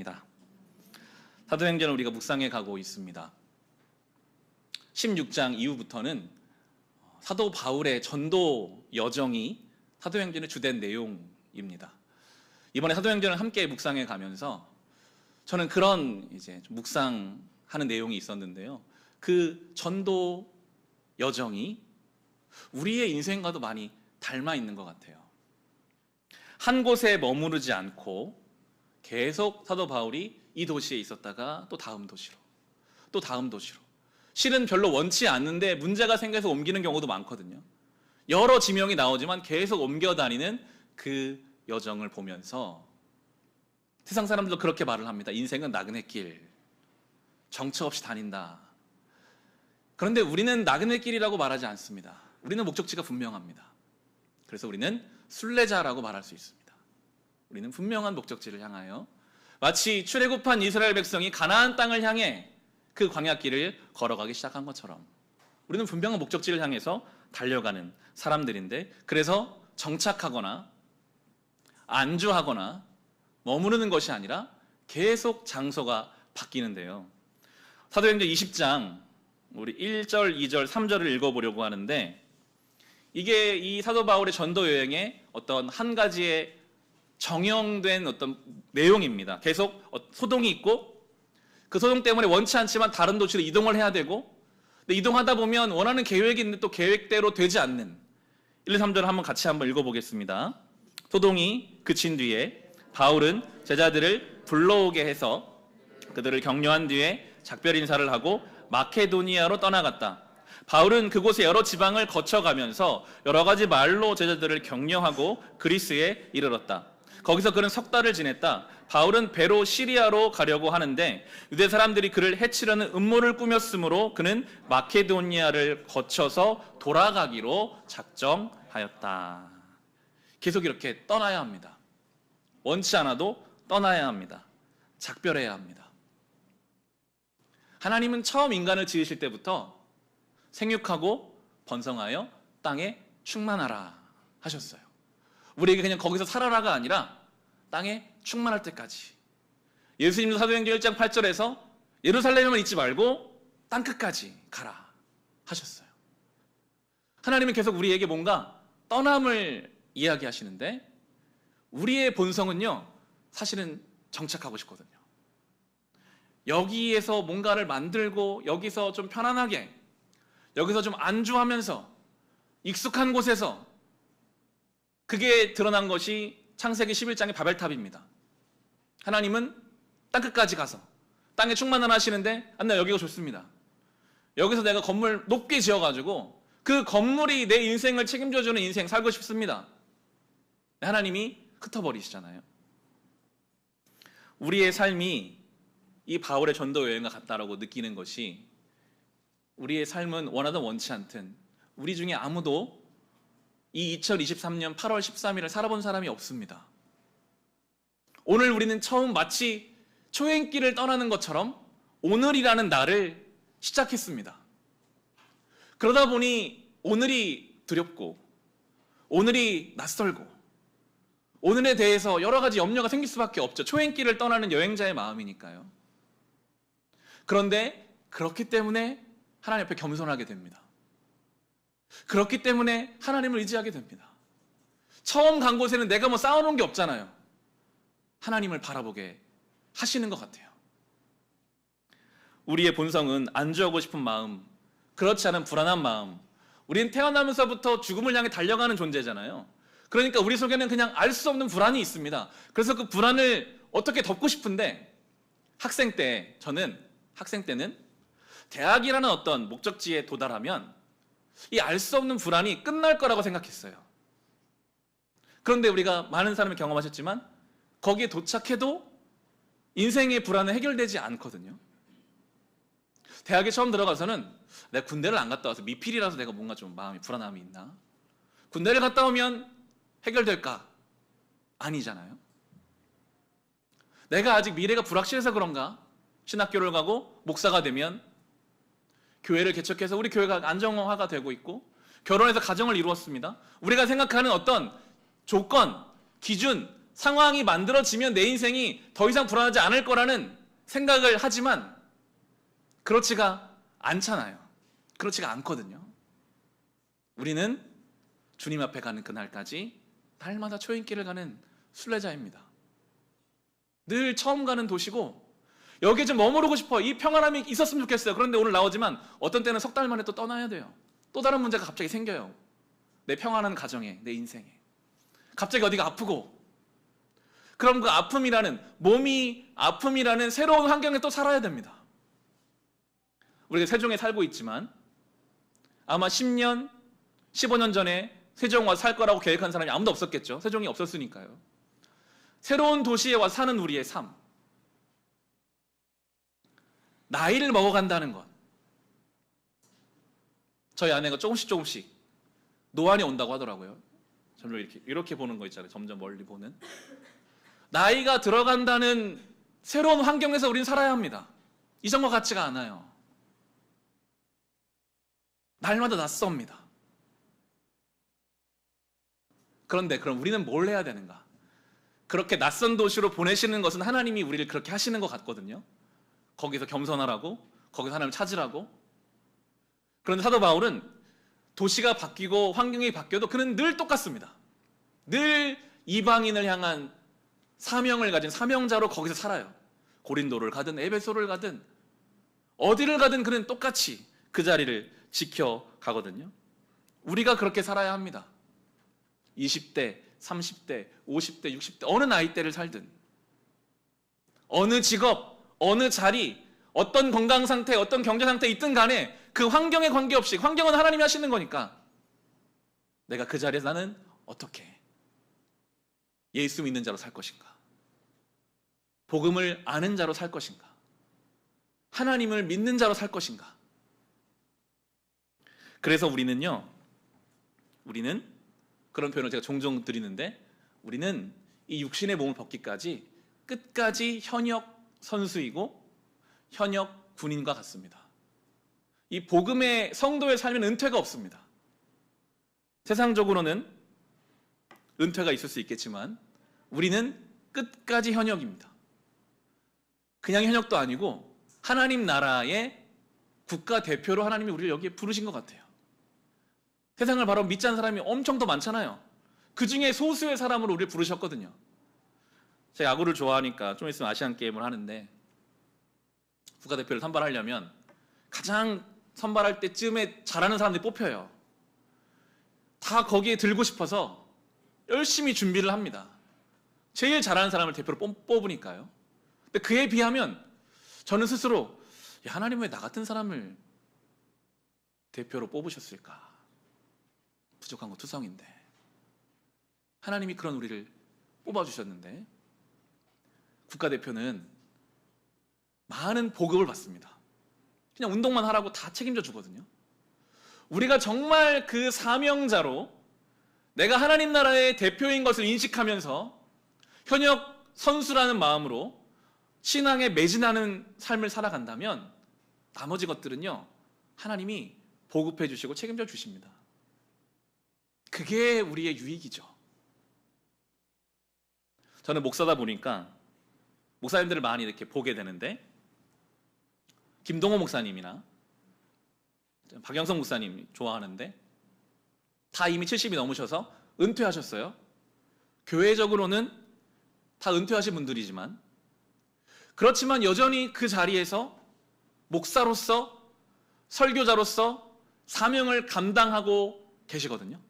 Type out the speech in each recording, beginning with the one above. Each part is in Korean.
입니다. 사도행전을 우리가 묵상해 가고 있습니다. 16장 이후부터는 사도 바울의 전도 여정이 사도행전의 주된 내용입니다. 이번에 사도행전을 함께 묵상해 가면서 저는 그런 묵상하는 내용이 있었는데요. 그 전도 여정이 우리의 인생과도 많이 닮아 있는 것 같아요. 한 곳에 머무르지 않고 계속 사도 바울이 이 도시에 있었다가 또 다음 도시로, 또 다음 도시로. 실은 별로 원치 않는데 문제가 생겨서 옮기는 경우도 많거든요. 여러 지명이 나오지만 계속 옮겨 다니는 그 여정을 보면서 세상 사람들도 그렇게 말을 합니다. 인생은 나그네 길, 정처 없이 다닌다. 그런데 우리는 나그네 길이라고 말하지 않습니다. 우리는 목적지가 분명합니다. 그래서 우리는 순례자라고 말할 수 있습니다. 우리는 분명한 목적지를 향하여 마치 출애굽한 이스라엘 백성이 가나안 땅을 향해 그 광야길을 걸어가기 시작한 것처럼 우리는 분명한 목적지를 향해서 달려가는 사람들인데, 그래서 정착하거나 안주하거나 머무르는 것이 아니라 계속 장소가 바뀌는데요. 사도행전 20장 우리 1절, 2절, 3절을 읽어보려고 하는데, 이게 이 사도 바울의 전도 여행의 어떤 한 가지의 정형된 어떤 내용입니다. 계속 소동이 있고 그 소동 때문에 원치 않지만 다른 도시로 이동을 해야 되고, 근데 이동하다 보면 원하는 계획이 있는데 또 계획대로 되지 않는 1, 2, 3절을 한번 같이 한번 읽어보겠습니다. 소동이 그친 뒤에 바울은 제자들을 불러오게 해서 그들을 격려한 뒤에 작별 인사를 하고 마케도니아로 떠나갔다. 바울은 그곳의 여러 지방을 거쳐가면서 여러 가지 말로 제자들을 격려하고 그리스에 이르렀다. 거기서 그는 석 달을 지냈다. 바울은 배로 시리아로 가려고 하는데 유대 사람들이 그를 해치려는 음모를 꾸몄으므로 그는 마케도니아를 거쳐서 돌아가기로 작정하였다. 계속 이렇게 떠나야 합니다. 원치 않아도 떠나야 합니다. 작별해야 합니다. 하나님은 처음 인간을 지으실 때부터 생육하고 번성하여 땅에 충만하라 하셨어요. 우리에게 그냥 거기서 살아라가 아니라 땅에 충만할 때까지. 예수님도 사도행전 1장 8절에서 예루살렘에만 있지 말고 땅끝까지 가라 하셨어요. 하나님은 계속 우리에게 뭔가 떠남을 이야기하시는데, 우리의 본성은요 사실은 정착하고 싶거든요. 여기에서 뭔가를 만들고 여기서 좀 편안하게, 여기서 좀 안주하면서 익숙한 곳에서, 그게 드러난 것이 창세기 11장의 바벨탑입니다. 하나님은 땅끝까지 가서 땅에 충만을 하시는데, 나 여기가 좋습니다. 여기서 내가 건물 높게 지어가지고 그 건물이 내 인생을 책임져주는 인생 살고 싶습니다. 하나님이 흩어버리시잖아요. 우리의 삶이 이 바울의 전도 여행과 같다라고 느끼는 것이, 우리의 삶은 원하든 원치 않든 우리 중에 아무도 이 2023년 8월 13일을 살아본 사람이 없습니다. 오늘 우리는 처음 마치 초행길을 떠나는 것처럼 오늘이라는 날을 시작했습니다. 그러다 보니 오늘이 두렵고 오늘이 낯설고 오늘에 대해서 여러 가지 염려가 생길 수밖에 없죠. 초행길을 떠나는 여행자의 마음이니까요. 그런데 그렇기 때문에 하나님 앞에 겸손하게 됩니다. 그렇기 때문에 하나님을 의지하게 됩니다. 처음 간 곳에는 내가 뭐 쌓아놓은 게 없잖아요. 하나님을 바라보게 하시는 것 같아요. 우리의 본성은 안주하고 싶은 마음, 그렇지 않은 불안한 마음. 우리는 태어나면서부터 죽음을 향해 달려가는 존재잖아요. 그러니까 우리 속에는 그냥 알 수 없는 불안이 있습니다. 그래서 그 불안을 어떻게 덮고 싶은데, 저는 학생 때는 대학이라는 어떤 목적지에 도달하면 이 알 수 없는 불안이 끝날 거라고 생각했어요. 그런데 우리가 많은 사람이 경험하셨지만 거기에 도착해도 인생의 불안은 해결되지 않거든요. 대학에 처음 들어가서는 내가 군대를 안 갔다 와서 미필이라서 내가 뭔가 좀 마음이 불안함이 있나? 군대를 갔다 오면 해결될까? 아니잖아요. 내가 아직 미래가 불확실해서 그런가? 신학교를 가고 목사가 되면 교회를 개척해서 우리 교회가 안정화가 되고 있고 결혼해서 가정을 이루었습니다. 우리가 생각하는 어떤 조건, 기준, 상황이 만들어지면 내 인생이 더 이상 불안하지 않을 거라는 생각을 하지만 그렇지가 않잖아요. 그렇지가 않거든요. 우리는 주님 앞에 가는 그날까지 날마다 초인길을 가는 순례자입니다. 늘 처음 가는 도시고 여기에 좀 머무르고 싶어요. 이 평안함이 있었으면 좋겠어요. 그런데 오늘 나오지만 어떤 때는 석 달 만에 또 떠나야 돼요. 또 다른 문제가 갑자기 생겨요. 내 평안한 가정에, 내 인생에. 갑자기 어디가 아프고, 그럼 그 아픔이라는, 몸이 아픔이라는 새로운 환경에 또 살아야 됩니다. 우리가 세종에 살고 있지만 아마 10년, 15년 전에 세종 와서 살 거라고 계획한 사람이 아무도 없었겠죠. 세종이 없었으니까요. 새로운 도시에 와서 사는 우리의 삶, 나이를 먹어간다는 것. 저희 아내가 조금씩 노안이 온다고 하더라고요. 점점 이렇게 보는 거 있잖아요. 점점 멀리 보는. 나이가 들어간다는 새로운 환경에서 우리는 살아야 합니다. 이전과 같지가 않아요. 날마다 낯섭니다. 그런데 그럼 우리는 뭘 해야 되는가? 그렇게 낯선 도시로 보내시는 것은 하나님이 우리를 그렇게 하시는 것 같거든요. 거기서 겸손하라고, 거기서 하나님을 찾으라고. 그런데 사도 바울은 도시가 바뀌고 환경이 바뀌어도 그는 늘 똑같습니다. 늘 이방인을 향한 사명을 가진 사명자로 거기서 살아요. 고린도를 가든 에베소를 가든 어디를 가든 그는 똑같이 그 자리를 지켜가거든요. 우리가 그렇게 살아야 합니다. 20대, 30대, 50대, 60대 어느 나이대를 살든 어느 직업, 어느 자리, 어떤 건강 상태, 어떤 경제 상태에 있든 간에 그 환경에 관계없이, 환경은 하나님이 하시는 거니까 내가 그 자리에서 나는 어떻게 예수 믿는 자로 살 것인가, 복음을 아는 자로 살 것인가, 하나님을 믿는 자로 살 것인가. 그래서 우리는 그런 표현을 제가 종종 드리는데, 우리는 이 육신의 몸을 벗기까지 끝까지 현역 선수이고 현역 군인과 같습니다. 이 복음의 성도의 삶에는 은퇴가 없습니다. 세상적으로는 은퇴가 있을 수 있겠지만 우리는 끝까지 현역입니다. 그냥 현역도 아니고 하나님 나라의 국가대표로 하나님이 우리를 여기에 부르신 것 같아요. 세상을 바로 믿지 않는 사람이 엄청 더 많잖아요. 그 중에 소수의 사람으로 우리를 부르셨거든요. 제가 야구를 좋아하니까 좀 있으면 아시안 게임을 하는데 국가대표를 선발하려면 가장 선발할 때쯤에 잘하는 사람들이 뽑혀요. 다 거기에 들고 싶어서 열심히 준비를 합니다. 제일 잘하는 사람을 대표로 뽑으니까요. 근데 그에 비하면 저는 스스로 하나님 왜 나 같은 사람을 대표로 뽑으셨을까? 부족한 거 투성인데 하나님이 그런 우리를 뽑아주셨는데, 국가대표는 많은 보급을 받습니다. 그냥 운동만 하라고 다 책임져 주거든요. 우리가 정말 그 사명자로 내가 하나님 나라의 대표인 것을 인식하면서 현역 선수라는 마음으로 신앙에 매진하는 삶을 살아간다면 나머지 것들은요, 하나님이 보급해 주시고 책임져 주십니다. 그게 우리의 유익이죠. 저는 목사다 보니까 목사님들을 많이 이렇게 보게 되는데, 김동호 목사님이나 박영성 목사님 좋아하는데 다 이미 70이 넘으셔서 은퇴하셨어요. 교회적으로는 다 은퇴하신 분들이지만, 그렇지만 여전히 그 자리에서 목사로서, 설교자로서 사명을 감당하고 계시거든요.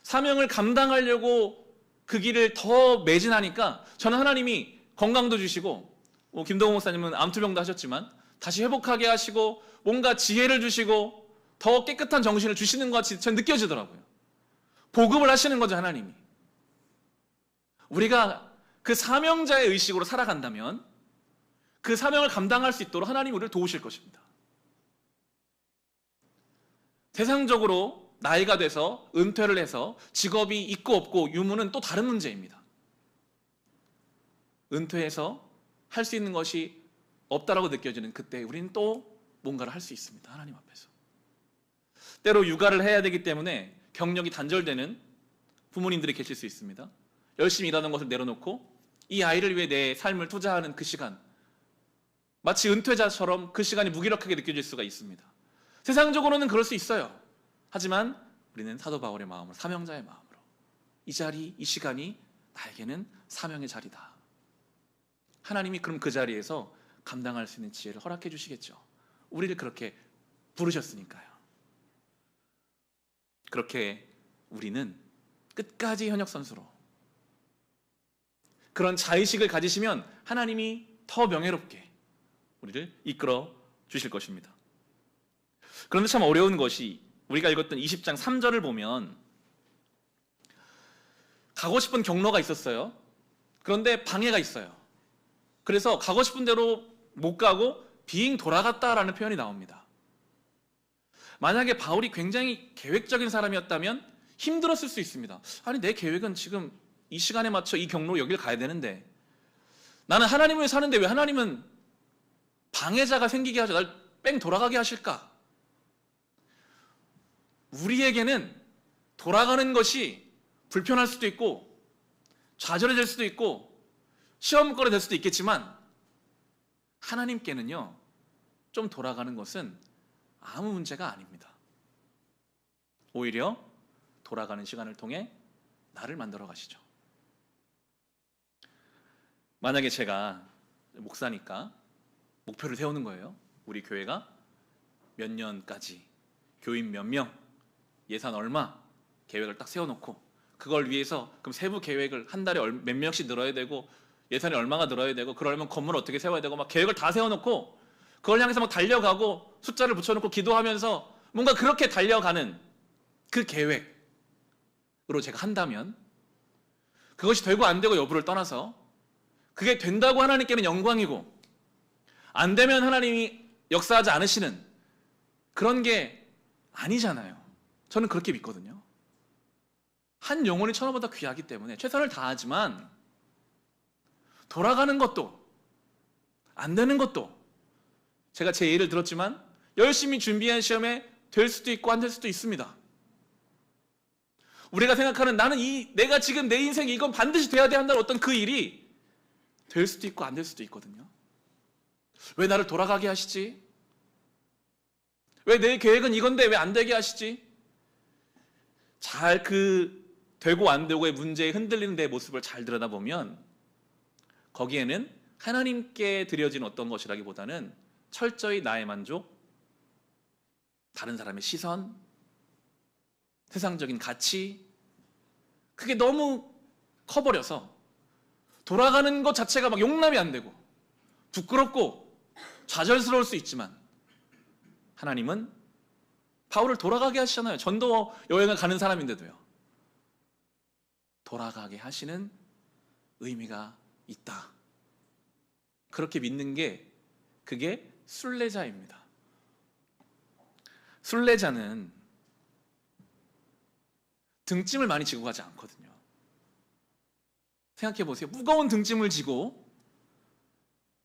사명을 감당하려고 그 길을 더 매진하니까 저는 하나님이 건강도 주시고, 김동호 목사님은 암투병도 하셨지만 다시 회복하게 하시고 뭔가 지혜를 주시고 더 깨끗한 정신을 주시는 것 같이 저는 느껴지더라고요. 보급을 하시는 거죠, 하나님이. 우리가 그 사명자의 의식으로 살아간다면 그 사명을 감당할 수 있도록 하나님이 우리를 도우실 것입니다. 세상적으로 나이가 돼서 은퇴를 해서 직업이 있고 없고 유무는 또 다른 문제입니다. 은퇴해서 할 수 있는 것이 없다라고 느껴지는 그때 우리는 또 뭔가를 할 수 있습니다. 하나님 앞에서. 때로 육아를 해야 되기 때문에 경력이 단절되는 부모님들이 계실 수 있습니다. 열심히 일하는 것을 내려놓고 이 아이를 위해 내 삶을 투자하는 그 시간, 마치 은퇴자처럼 그 시간이 무기력하게 느껴질 수가 있습니다. 세상적으로는 그럴 수 있어요. 하지만 우리는 사도 바울의 마음으로, 사명자의 마음으로 이 자리, 이 시간이 나에게는 사명의 자리다. 하나님이 그럼 그 자리에서 감당할 수 있는 지혜를 허락해 주시겠죠. 우리를 그렇게 부르셨으니까요. 그렇게 우리는 끝까지 현역 선수로 그런 자의식을 가지시면 하나님이 더 명예롭게 우리를 이끌어 주실 것입니다. 그런데 참 어려운 것이 우리가 읽었던 20장 3절을 보면 가고 싶은 경로가 있었어요. 그런데 방해가 있어요. 그래서 가고 싶은 대로 못 가고 빙 돌아갔다라는 표현이 나옵니다. 만약에 바울이 굉장히 계획적인 사람이었다면 힘들었을 수 있습니다. 아니, 내 계획은 지금 이 시간에 맞춰 이 경로로 여길 가야 되는데 나는 하나님을 위해 사는데 왜 하나님은 방해자가 생기게 하죠? 날 뺑 돌아가게 하실까? 우리에게는 돌아가는 것이 불편할 수도 있고 좌절이 될 수도 있고 시험거리 될 수도 있겠지만 하나님께는요, 좀 돌아가는 것은 아무 문제가 아닙니다. 오히려 돌아가는 시간을 통해 나를 만들어 가시죠. 만약에 제가 목사니까 목표를 세우는 거예요. 우리 교회가 몇 년까지, 교인 몇 명, 예산 얼마, 계획을 딱 세워놓고 그걸 위해서 그럼 세부 계획을 한 달에 몇 명씩 늘어야 되고 예산이 얼마가 늘어야 되고 그러려면 건물을 어떻게 세워야 되고 막 계획을 다 세워놓고 그걸 향해서 막 달려가고 숫자를 붙여놓고 기도하면서 뭔가 그렇게 달려가는 그 계획으로 제가 한다면 그것이 되고 안 되고 여부를 떠나서 그게 된다고 하나님께는 영광이고 안 되면 하나님이 역사하지 않으시는 그런 게 아니잖아요. 저는 그렇게 믿거든요. 한 영혼이 천하보다 귀하기 때문에 최선을 다하지만 돌아가는 것도 안 되는 것도 제가 제 예를 들었지만 열심히 준비한 시험에 될 수도 있고 안 될 수도 있습니다. 우리가 생각하는 나는 내가 지금 내 인생에 이건 반드시 돼야 돼 한다는 어떤 그 일이 될 수도 있고 안 될 수도 있거든요. 왜 나를 돌아가게 하시지? 왜 내 계획은 이건데 왜 안 되게 하시지? 잘 되고 안 되고의 문제에 흔들리는 내 모습을 잘 들여다보면 거기에는 하나님께 드려진 어떤 것이라기보다는 철저히 나의 만족, 다른 사람의 시선, 세상적인 가치, 그게 너무 커버려서 돌아가는 것 자체가 막 용납이 안 되고 부끄럽고 좌절스러울 수 있지만 하나님은 바울을 돌아가게 하시잖아요. 전도 여행을 가는 사람인데도요. 돌아가게 하시는 의미가 있다. 그렇게 믿는 게 그게 순례자입니다. 순례자는 등짐을 많이 지고 가지 않거든요. 생각해 보세요. 무거운 등짐을 지고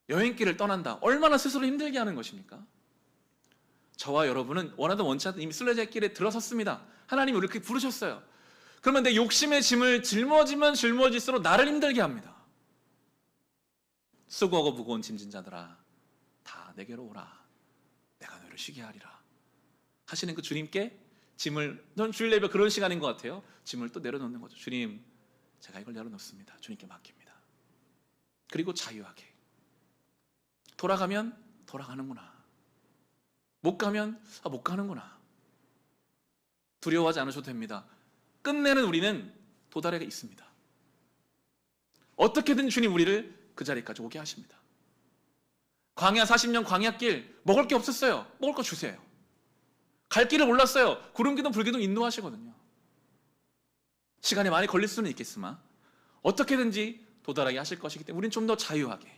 여행길을 떠난다. 얼마나 스스로 힘들게 하는 것입니까? 저와 여러분은 원하든 원치 않든 이미 순례자의 길에 들어섰습니다. 하나님이 우리를 그렇게 부르셨어요. 그러면 내 욕심의 짐을 짊어지면 짊어질수록 나를 힘들게 합니다. 수고하고 무거운 짐진 자들아 다 내게로 오라. 내가 너희를 쉬게 하리라. 하시는 그 주님께 짐을, 전 주일 예배 그런 시간인 것 같아요. 짐을 또 내려놓는 거죠. 주님, 제가 이걸 내려놓습니다. 주님께 맡깁니다. 그리고 자유하게 돌아가면 돌아가는구나. 못 가면 못 가는구나. 두려워하지 않으셔도 됩니다. 끝내는 우리는 도달에 있습니다. 어떻게든 주님 우리를 그 자리까지 오게 하십니다. 광야 40년 광야길 먹을 게 없었어요. 먹을 거 주세요. 갈 길을 몰랐어요. 구름기둥 불기둥 인도하시거든요. 시간이 많이 걸릴 수는 있겠으나 어떻게든지 도달하게 하실 것이기 때문에 우리는 좀 더 자유하게,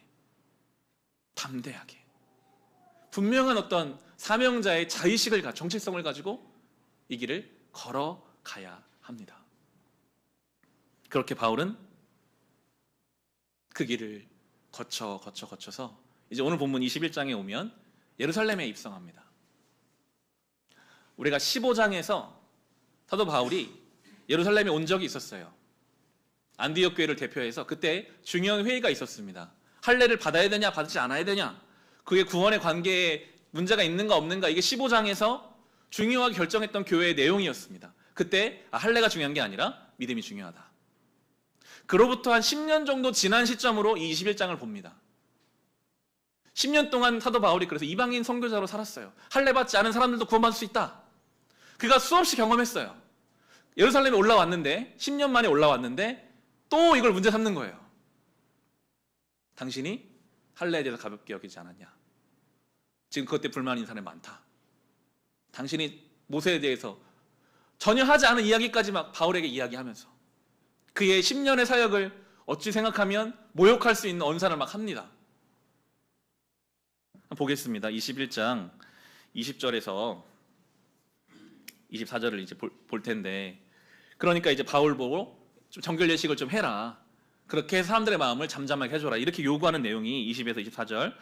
담대하게, 분명한 어떤 사명자의 자의식을 정체성을 가지고 이 길을 걸어가야 합니다. 그렇게 바울은 그 길을 거쳐서 이제 오늘 본문 21장에 오면 예루살렘에 입성합니다. 우리가 15장에서 사도 바울이 예루살렘에 온 적이 있었어요. 안디옥 교회를 대표해서 그때 중요한 회의가 있었습니다. 할례를 받아야 되냐 받지 않아야 되냐, 그게 구원의 관계에 문제가 있는가 없는가, 이게 15장에서 중요하게 결정했던 교회의 내용이었습니다. 그때 할례가 중요한 게 아니라 믿음이 중요하다. 그로부터 한 10년 정도 지난 시점으로 이 21장을 봅니다. 10년 동안 사도 바울이 그래서 이방인 선교자로 살았어요. 할례 받지 않은 사람들도 구원받을 수 있다. 그가 수없이 경험했어요. 예루살렘에 올라왔는데, 10년 만에 올라왔는데 또 이걸 문제 삼는 거예요. 당신이 할례에 대해서 가볍게 여기지 않았냐. 지금 그것 때문에 불만인 사람이 많다. 당신이 모세에 대해서 전혀 하지 않은 이야기까지 막 바울에게 이야기하면서 그의 10년의 사역을 어찌 생각하면 모욕할 수 있는 언사를 막 합니다. 보겠습니다. 21장 20절에서 24절을 이제 볼 텐데, 그러니까 이제 바울 보고 좀 정결 예식을 좀 해라. 그렇게 해서 사람들의 마음을 잠잠하게 해줘라. 이렇게 요구하는 내용이 20에서 24절.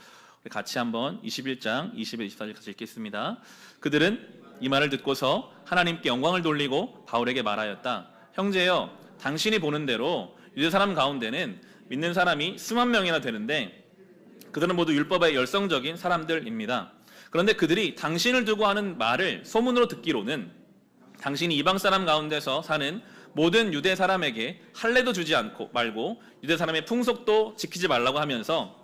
우리 같이 한번 21장 20에서 24절 같이 읽겠습니다. 그들은 이 말을 듣고서 하나님께 영광을 돌리고 바울에게 말하였다. 형제여, 당신이 보는 대로 유대 사람 가운데는 믿는 사람이 수만 명이나 되는데 그들은 모두 율법의 열성적인 사람들입니다. 그런데 그들이 당신을 두고 하는 말을 소문으로 듣기로는 당신이 이방 사람 가운데서 사는 모든 유대 사람에게 할례도 주지 않고 말고 유대 사람의 풍속도 지키지 말라고 하면서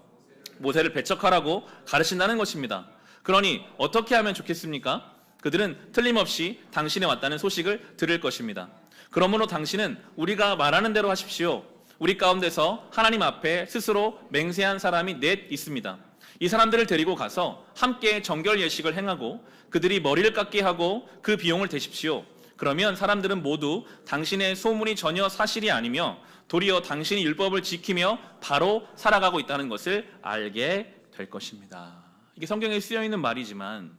모세를 배척하라고 가르친다는 것입니다. 그러니 어떻게 하면 좋겠습니까? 그들은 틀림없이 당신이 왔다는 소식을 들을 것입니다. 그러므로 당신은 우리가 말하는 대로 하십시오. 우리 가운데서 하나님 앞에 스스로 맹세한 사람이 넷 있습니다. 이 사람들을 데리고 가서 함께 정결 예식을 행하고 그들이 머리를 깎게 하고 그 비용을 대십시오. 그러면 사람들은 모두 당신의 소문이 전혀 사실이 아니며 도리어 당신이 율법을 지키며 바로 살아가고 있다는 것을 알게 될 것입니다. 이게 성경에 쓰여 있는 말이지만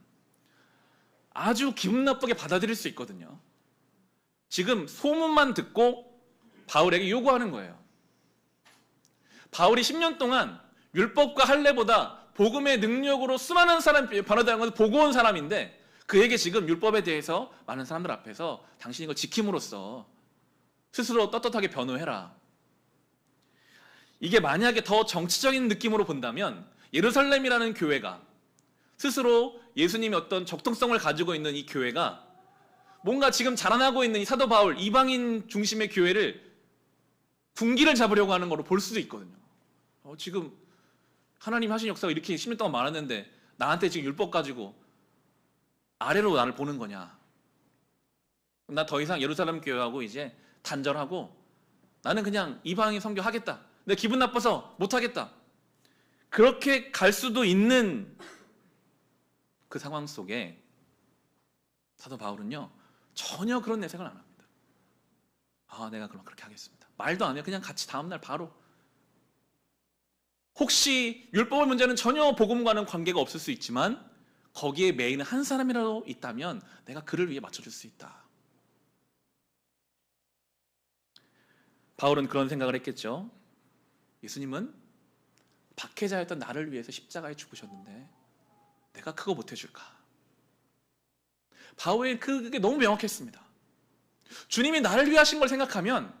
아주 기분 나쁘게 받아들일 수 있거든요. 지금 소문만 듣고 바울에게 요구하는 거예요. 바울이 10년 동안 율법과 할례보다 복음의 능력으로 수많은 사람 변화되는 것을 보고 온 사람인데 그에게 지금 율법에 대해서 많은 사람들 앞에서 당신이 이걸 지킴으로써 스스로 떳떳하게 변호해라. 이게 만약에 더 정치적인 느낌으로 본다면 예루살렘이라는 교회가 스스로 예수님의 어떤 적통성을 가지고 있는 이 교회가 뭔가 지금 자라나고 있는 이 사도 바울 이방인 중심의 교회를 군기를 잡으려고 하는 걸로 볼 수도 있거든요. 지금 하나님 하신 역사가 이렇게 10년 동안 많았는데 나한테 지금 율법 가지고 아래로 나를 보는 거냐. 나 더 이상 예루살렘 교회하고 이제 단절하고 나는 그냥 이방인 선교하겠다. 내 기분 나빠서 못하겠다. 그렇게 갈 수도 있는 그 상황 속에 사도 바울은요 전혀 그런 내색을 안 합니다. 내가 그럼 그렇게 하겠습니다. 말도 안 해요. 그냥 같이 다음날 바로. 혹시 율법의 문제는 전혀 복음과는 관계가 없을 수 있지만 거기에 메인은 한 사람이라도 있다면 내가 그를 위해 맞춰줄 수 있다. 바울은 그런 생각을 했겠죠. 예수님은 박해자였던 나를 위해서 십자가에 죽으셨는데 내가 그거 못해줄까? 바울은 그게 너무 명확했습니다. 주님이 나를 위해 하신 걸 생각하면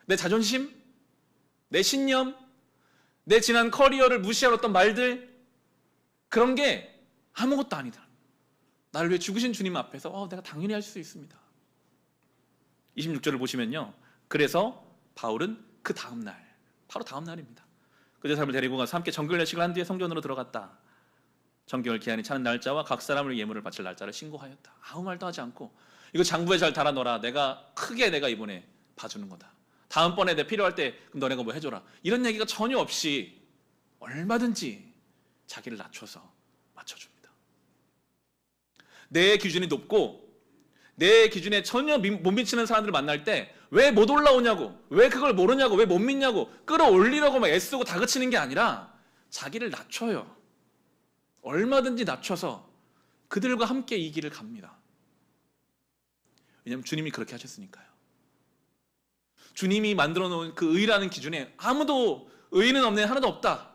내 자존심, 내 신념, 내 지난 커리어를 무시하러 했던 말들, 그런 게 아무것도 아니다. 나를 위해 죽으신 주님 앞에서 내가 당연히 할 수 있습니다. 26절을 보시면요, 그래서 바울은 그 다음날, 바로 다음날입니다, 그대 사람을 데리고 가서 함께 정결 예식을 한 뒤에 성전으로 들어갔다. 정결 기한이 차는 날짜와 각 사람을 예물을 바칠 날짜를 신고하였다. 아무 말도 하지 않고 이거 장부에 잘 달아넣어라. 내가 이번에 봐주는 거다. 다음번에 내 필요할 때 그럼 너네가 뭐 해줘라. 이런 얘기가 전혀 없이 얼마든지 자기를 낮춰서 맞춰줍니다. 내 기준이 높고 내 기준에 전혀 못 미치는 사람들을 만날 때 왜 못 올라오냐고, 왜 그걸 모르냐고, 왜 못 믿냐고 끌어올리려고 막 애쓰고 다그치는 게 아니라 자기를 낮춰요. 얼마든지 낮춰서 그들과 함께 이 길을 갑니다. 왜냐하면 주님이 그렇게 하셨으니까요. 주님이 만들어 놓은 그 의라는 기준에 아무도 의는 없네, 하나도 없다.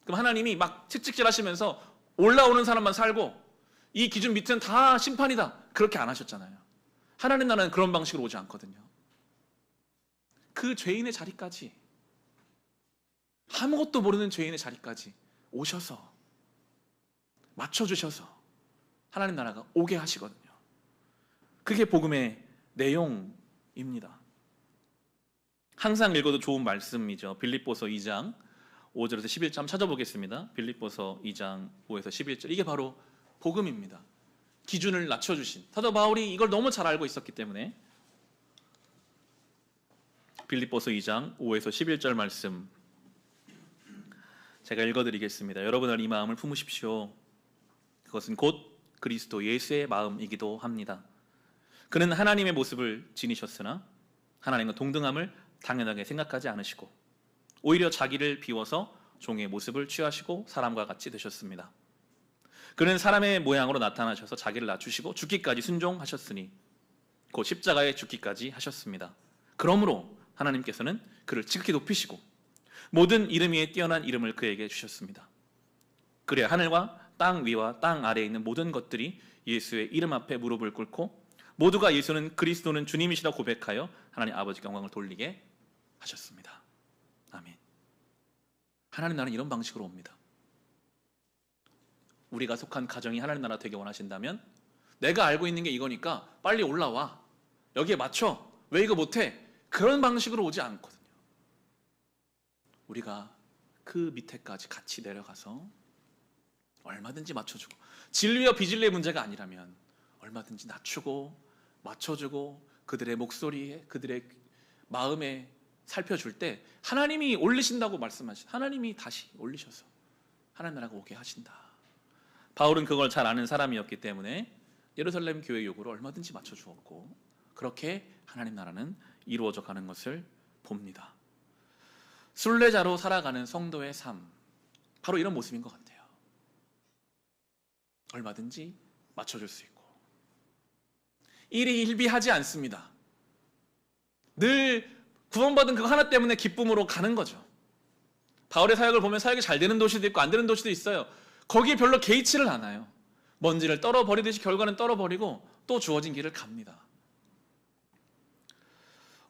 그럼 하나님이 막 채찍질 하시면서 올라오는 사람만 살고 이 기준 밑은 다 심판이다, 그렇게 안 하셨잖아요. 하나님 나라는 그런 방식으로 오지 않거든요. 그 죄인의 자리까지, 아무것도 모르는 죄인의 자리까지 오셔서 맞춰주셔서 하나님 나라가 오게 하시거든요. 그게 복음의 내용입니다. 항상 읽어도 좋은 말씀이죠. 빌립보서 2장 5절에서 11절 한번 찾아보겠습니다. 빌립보서 2장 5에서 11절, 이게 바로 복음입니다. 기준을 낮춰주신 사도 바울이 이걸 너무 잘 알고 있었기 때문에. 빌립보서 2장 5에서 11절 말씀 제가 읽어드리겠습니다. 여러분은 이 마음을 품으십시오. 그것은 곧 그리스도 예수의 마음이기도 합니다. 그는 하나님의 모습을 지니셨으나 하나님과 동등함을 당연하게 생각하지 않으시고 오히려 자기를 비워서 종의 모습을 취하시고 사람과 같이 되셨습니다. 그는 사람의 모양으로 나타나셔서 자기를 낮추시고 죽기까지 순종하셨으니 곧 십자가에 죽기까지 하셨습니다. 그러므로 하나님께서는 그를 지극히 높이시고 모든 이름 위에 뛰어난 이름을 그에게 주셨습니다. 그래야 하늘과 땅 위와 땅 아래에 있는 모든 것들이 예수의 이름 앞에 무릎을 꿇고 모두가 예수는 그리스도는 주님이시라 고백하여 하나님 아버지께 영광을 돌리게 하셨습니다. 아멘. 하나님 나라는 이런 방식으로 옵니다. 우리가 속한 가정이 하나님 나라 되게 원하신다면 내가 알고 있는 게 이거니까 빨리 올라와, 여기에 맞춰, 왜 이거 못해? 그런 방식으로 오지 않거든요. 우리가 그 밑에까지 같이 내려가서 얼마든지 맞춰주고, 진리와 비진리의 문제가 아니라면 얼마든지 낮추고 맞춰주고 그들의 목소리에, 그들의 마음에 살펴줄 때 하나님이 올리신다고 말씀하신, 하나님이 다시 올리셔서 하나님 나라가 오게 하신다. 바울은 그걸 잘 아는 사람이었기 때문에 예루살렘 교회 요구를 얼마든지 맞춰주었고, 그렇게 하나님 나라는 이루어져 가는 것을 봅니다. 순례자로 살아가는 성도의 삶, 바로 이런 모습인 것 같아요. 얼마든지 맞춰줄 수 있고 일희일비하지 않습니다. 늘 구원받은 그거 하나 때문에 기쁨으로 가는 거죠. 바울의 사역을 보면 사역이 잘 되는 도시도 있고 안 되는 도시도 있어요. 거기에 별로 개의치를 않아요. 먼지를 떨어버리듯이 결과는 떨어버리고 또 주어진 길을 갑니다.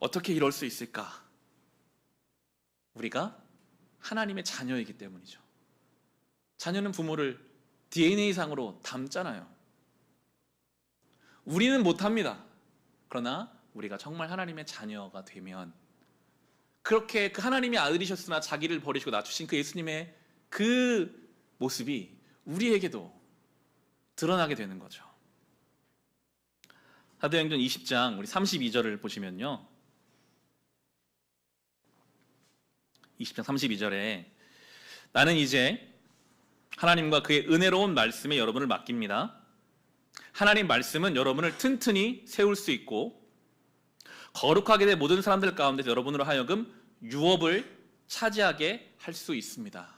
어떻게 이럴 수 있을까? 우리가 하나님의 자녀이기 때문이죠. 자녀는 부모를 DNA상으로 닮잖아요. 우리는 못합니다. 그러나 우리가 정말 하나님의 자녀가 되면 그렇게 그 하나님의 아들이셨으나 자기를 버리시고 낮추신 그 예수님의 그 모습이 우리에게도 드러나게 되는 거죠. 사도행전 20장 우리 32절을 보시면요, 20장 32절에 나는 이제 하나님과 그의 은혜로운 말씀에 여러분을 맡깁니다. 하나님 말씀은 여러분을 튼튼히 세울 수 있고 거룩하게 된 모든 사람들 가운데 여러분으로 하여금 유업을 차지하게 할 수 있습니다.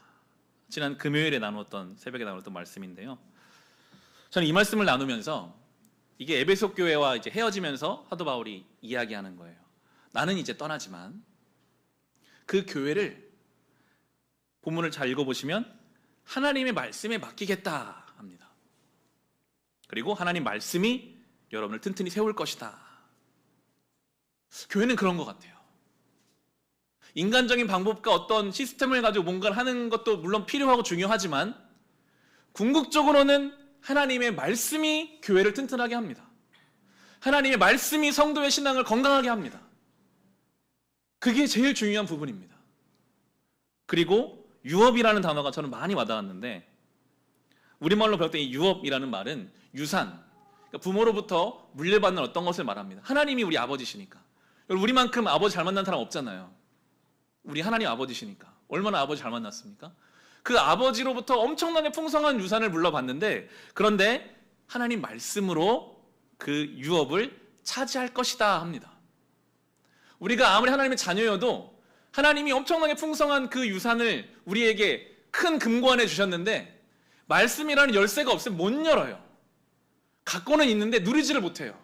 지난 금요일에 나누었던, 새벽에 나누었던 말씀인데요, 저는 이 말씀을 나누면서 이게 에베소 교회와 이제 헤어지면서 사도 바울이 이야기하는 거예요. 나는 이제 떠나지만 그 교회를, 본문을 잘 읽어보시면 하나님의 말씀에 맡기겠다 합니다. 그리고 하나님 말씀이 여러분을 튼튼히 세울 것이다. 교회는 그런 것 같아요. 인간적인 방법과 어떤 시스템을 가지고 뭔가를 하는 것도 물론 필요하고 중요하지만 궁극적으로는 하나님의 말씀이 교회를 튼튼하게 합니다. 하나님의 말씀이 성도의 신앙을 건강하게 합니다. 그게 제일 중요한 부분입니다. 그리고 유업이라는 단어가 저는 많이 와닿았는데, 우리말로 배울 때 이 유업이라는 말은 유산, 그러니까 부모로부터 물려받는 어떤 것을 말합니다. 하나님이 우리 아버지시니까. 우리만큼 아버지 잘 만난 사람 없잖아요. 우리 하나님 아버지시니까. 얼마나 아버지 잘 만났습니까? 그 아버지로부터 엄청나게 풍성한 유산을 물려받는데, 그런데 하나님 말씀으로 그 유업을 차지할 것이다 합니다. 우리가 아무리 하나님의 자녀여도 하나님이 엄청나게 풍성한 그 유산을 우리에게 큰 금고안에 주셨는데 말씀이라는 열쇠가 없으면 못 열어요. 갖고는 있는데 누리지를 못해요.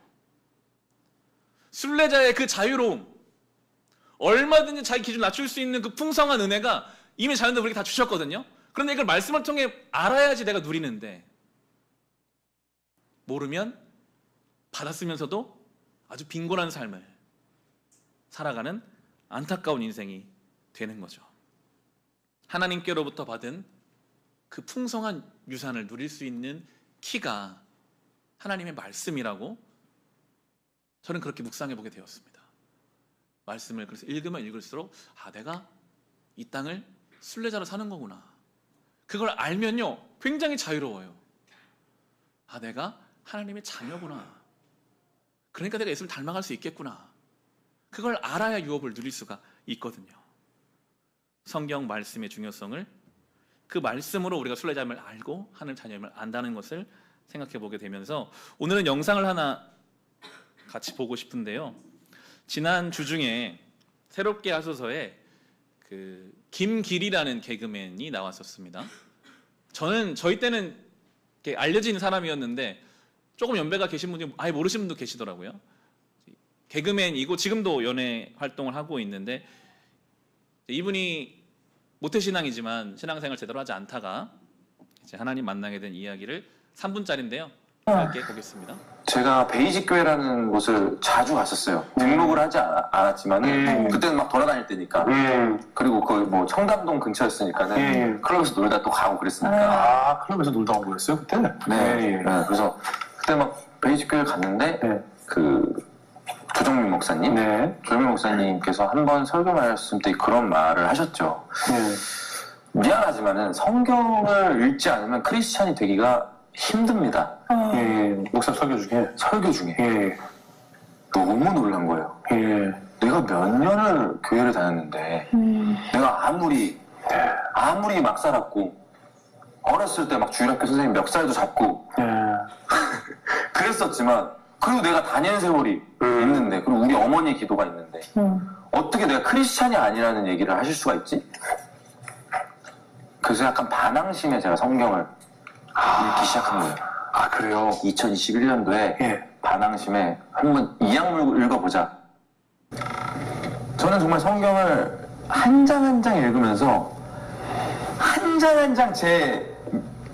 순례자의 그 자유로움, 얼마든지 자기 기준 낮출 수 있는 그 풍성한 은혜가 이미 자녀들 우리에게 다 주셨거든요. 그런데 이걸 말씀을 통해 알아야지 내가 누리는데, 모르면 받았으면서도 아주 빈곤한 삶을 살아가는 안타까운 인생이 되는 거죠. 하나님께로부터 받은 그 풍성한 유산을 누릴 수 있는 키가 하나님의 말씀이라고 저는 그렇게 묵상해 보게 되었습니다. 말씀을 그래서 읽으면 읽을수록 내가 이 땅을 순례자로 사는 거구나. 그걸 알면요 굉장히 자유로워요. 내가 하나님의 자녀구나. 그러니까 내가 예수를 닮아갈 수 있겠구나. 그걸 알아야 유업을 누릴 수가 있거든요. 성경 말씀의 중요성을 그 말씀으로 우리가 순례자임을 알고 하나님 자녀임을 안다는 것을 생각해 보게 되면서 오늘은 영상을 하나 같이 보고 싶은데요. 지난 주 중에 새롭게 하소서에 그 김길이라는 개그맨이 나왔었습니다. 저희 때는 알려진 사람이었는데 조금 연배가 계신 분이 아예 모르시는 분도 계시더라고요. 개그맨이고 지금도 연애 활동을 하고 있는데 이분이 모태신앙이지만 신앙생활 제대로 하지 않다가 이제 하나님 만나게 된 이야기를 3분짜리인데요. 짧게 보겠습니다. 제가 베이직 교회라는 곳을 자주 갔었어요. 등록을 하지 않았지만 그때는 막 돌아다닐 때니까. 그리고 거기 뭐 청담동 근처였으니까는 클럽에서 놀다 또 가고 그랬으니까. 클럽에서 놀다 온 거였어요 그때? 네. 그래서 그때 막 베이직 교회 갔는데 그 조정민 목사님, 조정민 목사님께서 한번 설교 말씀 때 그런 말을 하셨죠. 미안하지만은 성경을 읽지 않으면 크리스찬이 되기가 힘듭니다. 목사 설교 중에 너무 놀란 거예요. 내가 몇 년을 교회를 다녔는데 내가 아무리 막 살았고 어렸을 때 막 주일학교 선생님 멱살도 잡고 그랬었지만 그리고 내가 다닌 세월이 있는데 그리고 우리 어머니 기도가 있는데 어떻게 내가 크리스찬이 아니라는 얘기를 하실 수가 있지? 그래서 약간 반항심에 제가 성경을 읽기 시작한 거예요. 그래요? 2021년도에 반항심에 한번 이 약물 읽어보자. 저는 정말 성경을 한 장 한 장 읽으면서 한 장 한 장 제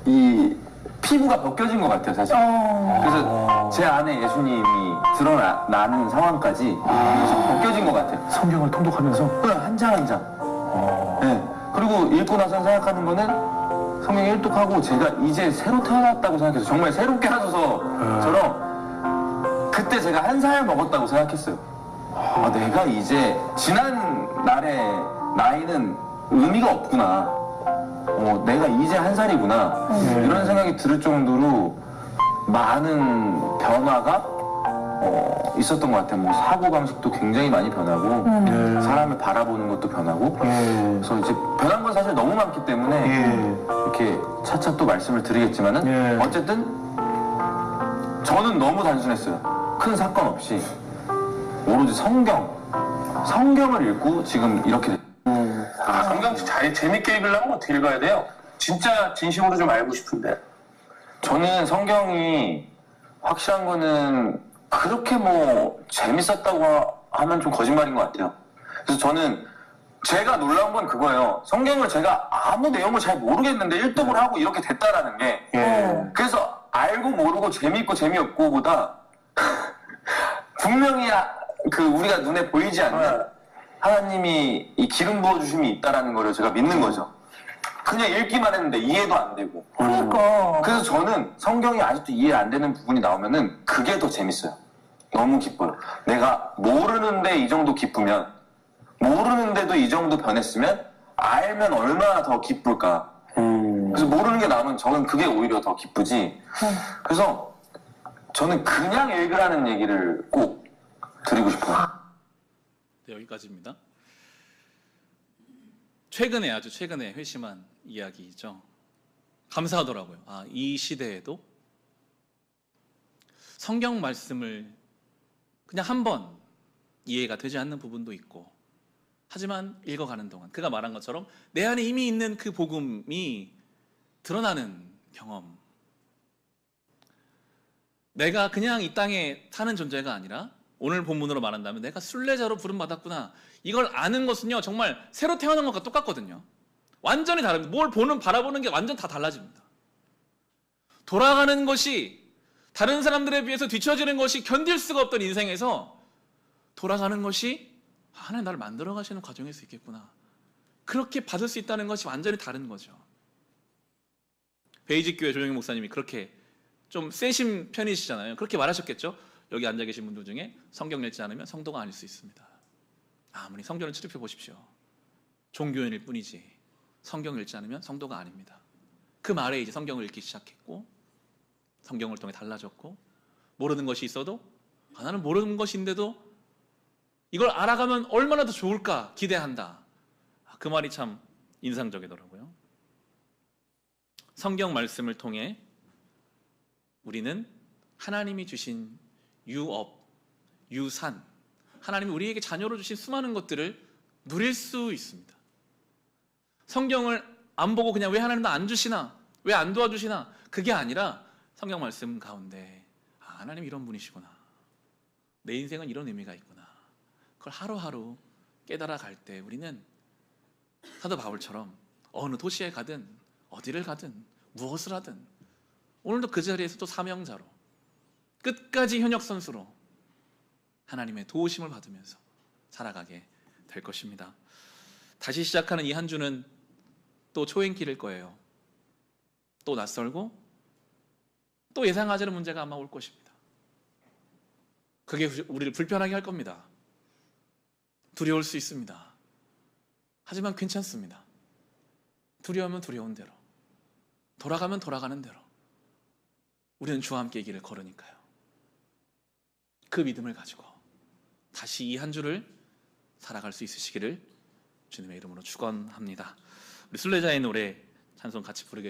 이 피부가 벗겨진 것 같아요, 사실. 그래서 제 안에 예수님이 드러나는 상황까지 벗겨진 것 같아요. 성경을 통독하면서? 한 장 한 장. 네. 그리고 읽고 나서 생각하는 거는 성경 일독하고 제가 이제 새로 태어났다고 생각해서 정말 새롭게 하소서처럼 그때 제가 한 살 먹었다고 생각했어요. 내가 이제 지난 날의 나이는 의미가 없구나. 내가 이제 한 살이구나. 이런 생각이 들 정도로 많은 변화가 있었던 것 같아요. 뭐 사고방식도 굉장히 많이 변하고 사람을 바라보는 것도 변하고 그래서 이제 변한 건 사실 너무 많기 때문에 이렇게 차차 또 말씀을 드리겠지만은 어쨌든 저는 너무 단순했어요. 큰 사건 없이 오로지 성경을 읽고 지금 이렇게 됐어요. 성경 재밌게 읽으려면 어떻게 읽어야 돼요? 진짜 진심으로 좀 알고 싶은데. 저는 성경이 확실한 거는 그렇게 뭐 재밌었다고 하면 좀 거짓말인 것 같아요. 그래서 저는 제가 놀라운 건 그거예요. 성경을 제가 아무 내용을 잘 모르겠는데 일독을 하고 이렇게 됐다라는 게 그래서 알고 모르고 재미있고 재미없고 보다 분명히 우리가 눈에 보이지 않는 하나님이 이 기름 부어주심이 있다라는 걸 제가 믿는 거죠. 그냥 읽기만 했는데 이해도 안 되고. 그래서 저는 성경이 아직도 이해 안 되는 부분이 나오면은 그게 더 재밌어요. 너무 기뻐요. 내가 모르는데 이 정도 기쁘면, 모르는데도 이 정도 변했으면 알면 얼마나 더 기쁠까. 그래서 모르는 게 나오면 저는 그게 오히려 더 기쁘지. 그래서 저는 그냥 읽으라는 얘기를 꼭 드리고 싶어요. 네, 여기까지입니다. 아주 최근에 회심한 이야기죠. 감사하더라고요. 이 시대에도 성경 말씀을 그냥 한 번 이해가 되지 않는 부분도 있고 하지만 읽어가는 동안 그가 말한 것처럼 내 안에 이미 있는 그 복음이 드러나는 경험. 내가 그냥 이 땅에 사는 존재가 아니라 오늘 본문으로 말한다면 내가 순례자로 부름받았구나. 이걸 아는 것은요 정말 새로 태어난 것과 똑같거든요. 완전히 다릅니다. 바라보는 게 완전 다 달라집니다. 돌아가는 것이 다른 사람들에 비해서 뒤처지는 것이 견딜 수가 없던 인생에서 돌아가는 것이 하나님 나를 만들어 가시는 과정일 수 있겠구나. 그렇게 받을 수 있다는 것이 완전히 다른 거죠. 베이직 교회 조정희 목사님이 그렇게 좀 세신 편이시잖아요. 그렇게 말하셨겠죠. 여기 앉아 계신 분들 중에 성경 읽지 않으면 성도가 아닐 수 있습니다. 아무리 성경을 추립해 보십시오. 종교인일 뿐이지 성경 읽지 않으면 성도가 아닙니다. 그 말에 이제 성경을 읽기 시작했고 성경을 통해 달라졌고 모르는 것이 있어도 나는 모르는 것인데도 이걸 알아가면 얼마나 더 좋을까 기대한다. 그 말이 참 인상적이더라고요. 성경 말씀을 통해 우리는 하나님이 주신 유업, 유산, 하나님이 우리에게 자녀로 주신 수많은 것들을 누릴 수 있습니다. 성경을 안 보고 그냥 왜 하나님 나 안 주시나? 왜 안 도와주시나? 그게 아니라 성경 말씀 가운데 하나님 이런 분이시구나. 내 인생은 이런 의미가 있구나. 그걸 하루하루 깨달아 갈 때 우리는 사도 바울처럼 어느 도시에 가든 어디를 가든 무엇을 하든 오늘도 그 자리에서 또 사명자로 끝까지 현역 선수로 하나님의 도우심을 받으면서 살아가게 될 것입니다. 다시 시작하는 이 한 주는 또 초행길일 거예요. 또 낯설고 또 예상하지 않은 문제가 아마 올 것입니다. 그게 우리를 불편하게 할 겁니다. 두려울 수 있습니다. 하지만 괜찮습니다. 두려우면 두려운 대로, 돌아가면 돌아가는 대로 우리는 주와 함께 이 길을 걸으니까요. 그 믿음을 가지고 다시 이 한 주를 살아갈 수 있으시기를 주님의 이름으로 축원합니다. 우리 순례자의 노래 찬송 같이 부르겠습니다.